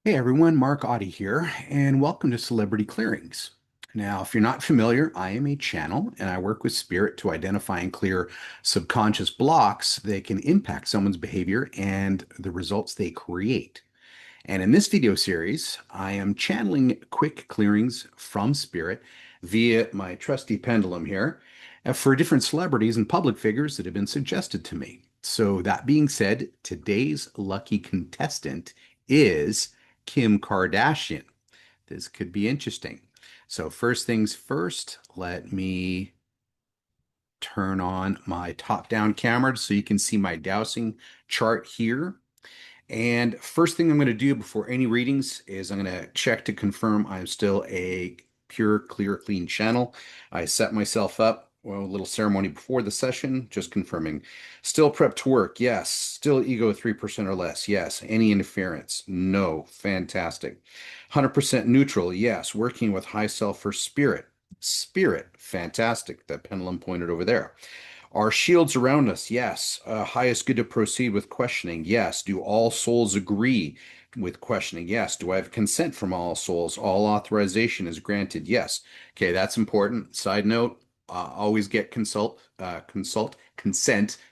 Hey everyone, Mark Audie here, and welcome to Celebrity Clearings. Now, if you're not familiar, I am a channel and I work with spirit to identify and clear subconscious blocks that can impact someone's behavior and the results they create. And in this video series, I am channeling quick clearings from spirit via my trusty pendulum here for different celebrities and public figures that have been suggested to me. So, that being said, today's lucky contestant is Kim Kardashian. This could be interesting. So, first things first, let me turn on my top down camera so you can see my dowsing chart here. And first thing I'm going to do before any readings is I'm going to check to confirm I'm still a pure, clear, clean channel. I set myself up, well, a little ceremony before the session, just confirming. Still prepped to work? Yes. Still ego 3% or less? Yes. Any interference? No. Fantastic. 100% neutral? Yes. Working with high self for spirit? Spirit. Fantastic. That pendulum pointed over there. Are shields around us? Yes. Highest good to proceed with questioning? Yes. Do all souls agree with questioning? Yes. Do I have consent from all souls? All authorization is granted? Yes. Okay, that's important. Side note, always get consent,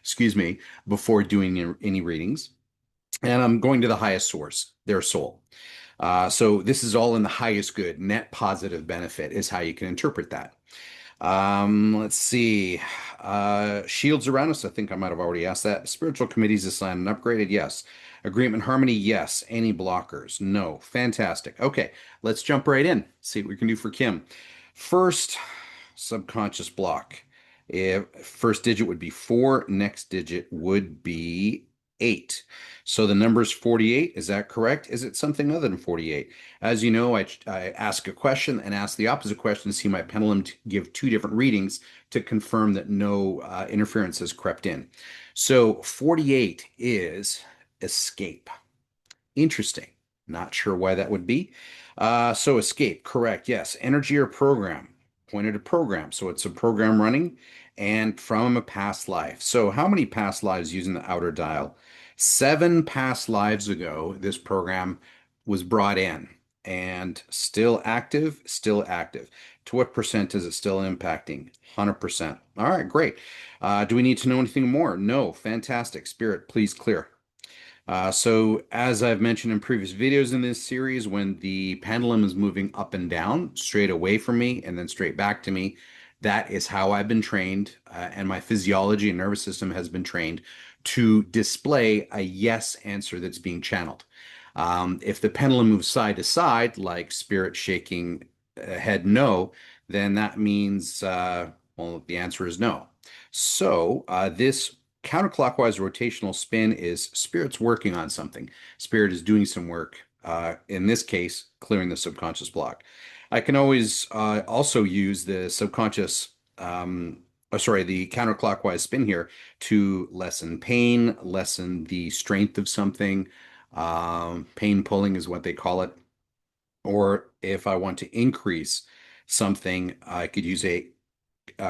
excuse me, before doing any readings. And I'm going to the highest source, their soul. So this is all in the highest good, net positive benefit is how you can interpret that. Let's see. Shields around us. I think I might have already asked that. Spiritual committees assigned and upgraded. Yes. Agreement harmony. Yes. Any blockers? No. Fantastic. Okay. Let's jump right in. See what we can do for Kim. First, subconscious block. If first digit would be 4, next digit would be 8. So the number is 48. Is that correct? Is it something other than 48? As you know, I ask a question and ask the opposite question to see my pendulum to give two different readings to confirm that no interference has crept in. So 48 is escape. Interesting. Not sure why that would be. So escape, correct. Yes. Energy or program. Pointed to program. So it's a program running and from a past life. So how many past lives using the outer dial? 7 past lives ago, this program was brought in and still active, still active. To what percent is it still impacting? 100%. All right, great. Do we need to know anything more? No. Fantastic. Spirit, please clear. So as I've mentioned in previous videos in this series, when the pendulum is moving up and down, straight away from me and then straight back to me, that is how I've been trained, and my physiology and nervous system has been trained to display a yes answer that's being channeled. If the pendulum moves side to side, like spirit shaking head no, then that means, well, the answer is no. So this counterclockwise rotational spin is spirit's working on something. Spirit is doing some work. In this case, clearing the subconscious block. I can always also use the subconscious, sorry, the counterclockwise spin here to lessen pain, lessen the strength of something. Pain pulling is what they call it. Or if I want to increase something, I could use a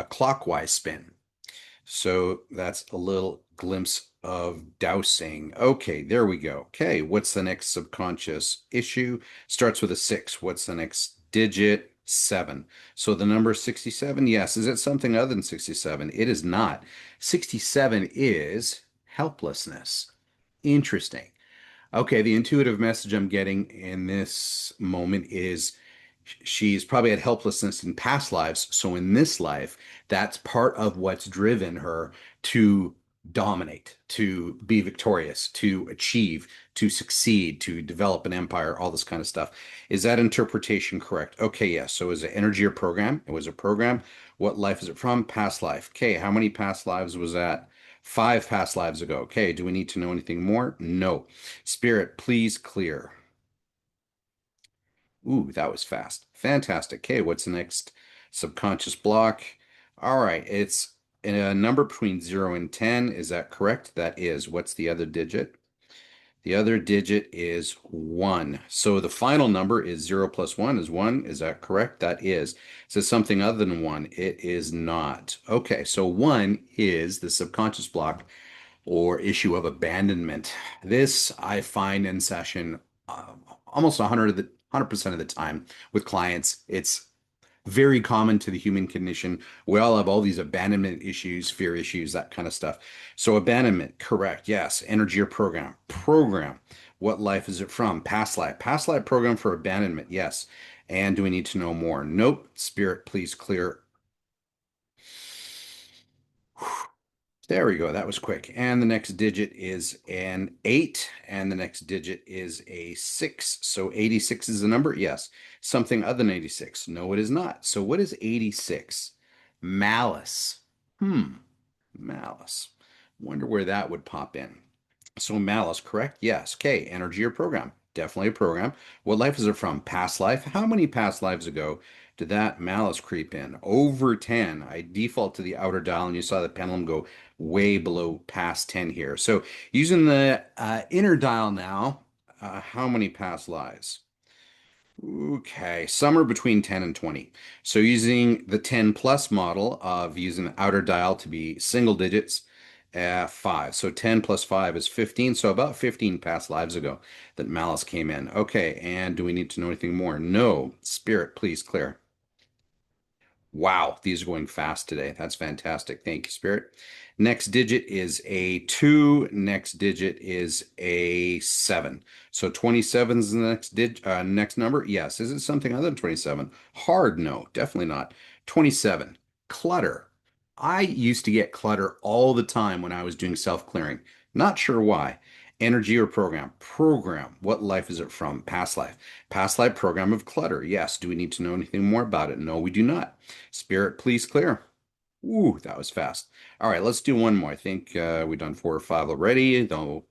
clockwise spin. So that's a little glimpse of dowsing. Okay, there we go. Okay, what's the next subconscious issue? Starts with a 6. What's the next digit? 7. So the number 67, yes. Is it something other than 67? It is not. 67 is helplessness. Interesting. Okay, the intuitive message I'm getting in this moment is she's probably had helplessness in past lives. So in this life, that's part of what's driven her to dominate, to be victorious, to achieve, to succeed, to develop an empire, all this kind of stuff. Is that interpretation correct? Okay, yes. So is it energy or program? It was a program. What life is it from? Past life. Okay, how many past lives was that? 5 past lives ago. Okay, do we need to know anything more? No. Spirit, please clear. Ooh, that was fast. Fantastic. Okay, what's the next subconscious block? All right, it's a number between 0 and 10. Is that correct? That is. What's the other digit? The other digit is 1. So the final number is 0 plus 1 is 1. Is that correct? That is. So something other than 1. It is not. Okay, so 1 is the subconscious block or issue of abandonment. This I find in session almost 100% of the time with clients. It's very common to the human condition. We all have all these abandonment issues, fear issues, that kind of stuff. So abandonment, correct. Yes. Energy or program. Program. What life is it from? Past life. Past life program for abandonment. Yes. And do we need to know more? Nope. Spirit, please clear. There we go. That was quick. And the next digit is an 8, and the next digit is a 6. So 86 is the number? Yes. Something other than 86? No, it is not. So what is 86? Malice. Hmm. Malice. Wonder where that would pop in. So malice, correct? Yes. Okay. Energy or program? Definitely a program. What life is it from? Past life? How many past lives ago did that malice creep in? Over 10. I default to the outer dial, and you saw the pendulum go way below past 10 here. So using the inner dial now, how many past lives? Okay, somewhere between 10 and 20. So using the 10 plus model of using the outer dial to be single digits, 5. So 10 plus 5 is 15. So about 15 past lives ago that Malice came in. Okay, and do we need to know anything more? No. Spirit, please clear. Wow, these are going fast today. That's fantastic. Thank you, Spirit. Next digit is a 2. Next digit is a 7. So 27 is the next number. Yes. Is it something other than 27? Hard, no, definitely not. 27. Clutter. I used to get clutter all the time when I was doing self-clearing. Not sure why. Energy or program? Program. What life is it from? Past life. Past life program of clutter. Yes. Do we need to know anything more about it? No, we do not. Spirit, please clear. Ooh, that was fast. All right, let's do one more. I think we've done 4 or 5 already, though.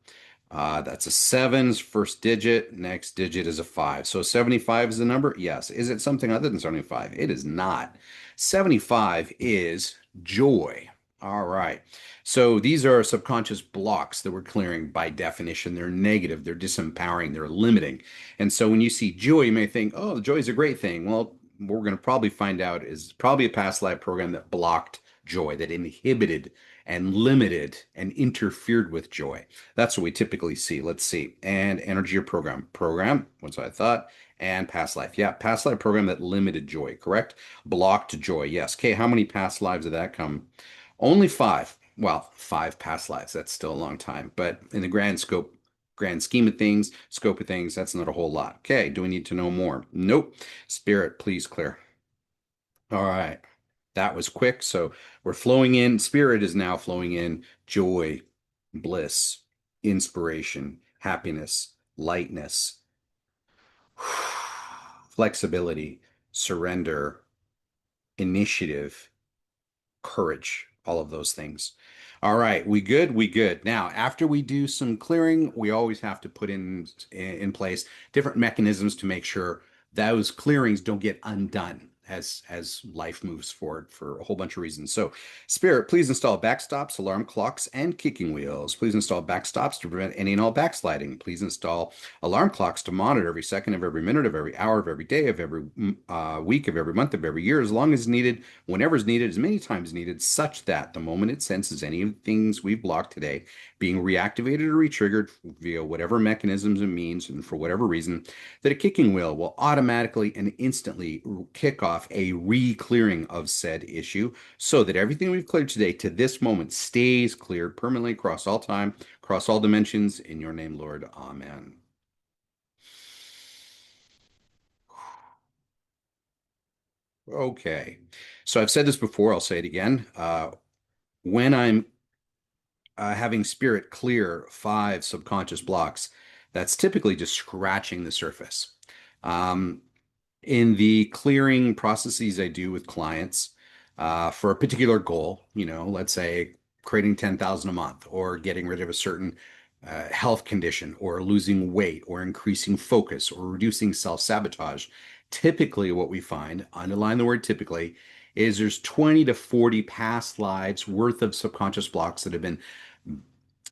That's a 7's first digit. Next digit is a 5. So 75 is the number? Yes. Is it something other than 75? It is not. 75 is joy. All right. So these are subconscious blocks that we're clearing by definition. They're negative, they're disempowering, they're limiting. And so when you see joy, you may think, oh, joy is a great thing. Well, what we're going to probably find out is probably a past life program that blocked joy, that inhibited and limited and interfered with joy. That's what we typically see. Let's see. And energy or program. Program, what's what I thought. And past life. Yeah, past life program that limited joy, correct? Blocked joy. Yes. Okay, how many past lives did that come? Only 5. Well, 5 past lives. That's still a long time. But in the grand scheme of things, scope of things, that's not a whole lot. Okay, do we need to know more? Nope. Spirit, please clear. All right. That was quick. So we're flowing in. Spirit is now flowing in joy, bliss, inspiration, happiness, lightness, flexibility, surrender, initiative, courage, all of those things. All right, we good? We good. Now, after we do some clearing, we always have to put in place different mechanisms to make sure those clearings don't get undone as life moves forward for a whole bunch of reasons. So, Spirit, please install backstops, alarm clocks, and kicking wheels. Please install backstops to prevent any and all backsliding. Please install alarm clocks to monitor every second of every minute of every hour of every day of every week of every month of every year as long as needed, whenever is needed, as many times needed, such that the moment it senses any of the things we've blocked today being reactivated or retriggered via whatever mechanisms and means, and for whatever reason, that a kicking wheel will automatically and instantly kick off a re-clearing of said issue so that everything we've cleared today to this moment stays cleared permanently across all time, across all dimensions. In your name, Lord. Amen. Okay. So I've said this before, I'll say it again. When I'm having spirit clear 5 subconscious blocks, that's typically just scratching the surface. Um, in the clearing processes I do with clients for a particular goal, let's say creating 10,000 a month or getting rid of a certain health condition or losing weight or increasing focus or reducing self-sabotage. Typically, what we find, underline the word typically, is there's 20 to 40 past lives worth of subconscious blocks that have been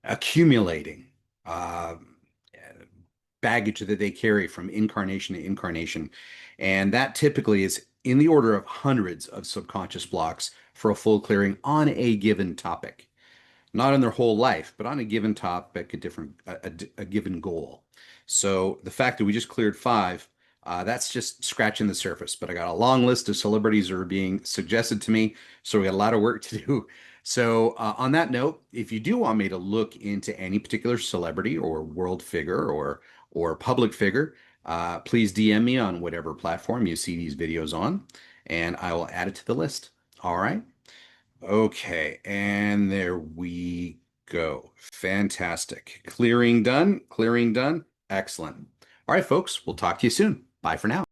accumulating uh, baggage that they carry from incarnation to incarnation. And that typically is in the order of hundreds of subconscious blocks for a full clearing on a given topic. Not in their whole life, but on a given topic, a given goal. So the fact that we just cleared five, that's just scratching the surface. But I got a long list of celebrities that are being suggested to me, so we got a lot of work to do. So on that note, if you do want me to look into any particular celebrity or world figure or public figure, please DM me on whatever platform you see these videos on, and I will add it to the list. All right. Okay, and there we go. Fantastic. Clearing done. Clearing done. Excellent. All right, folks, we'll talk to you soon. Bye for now.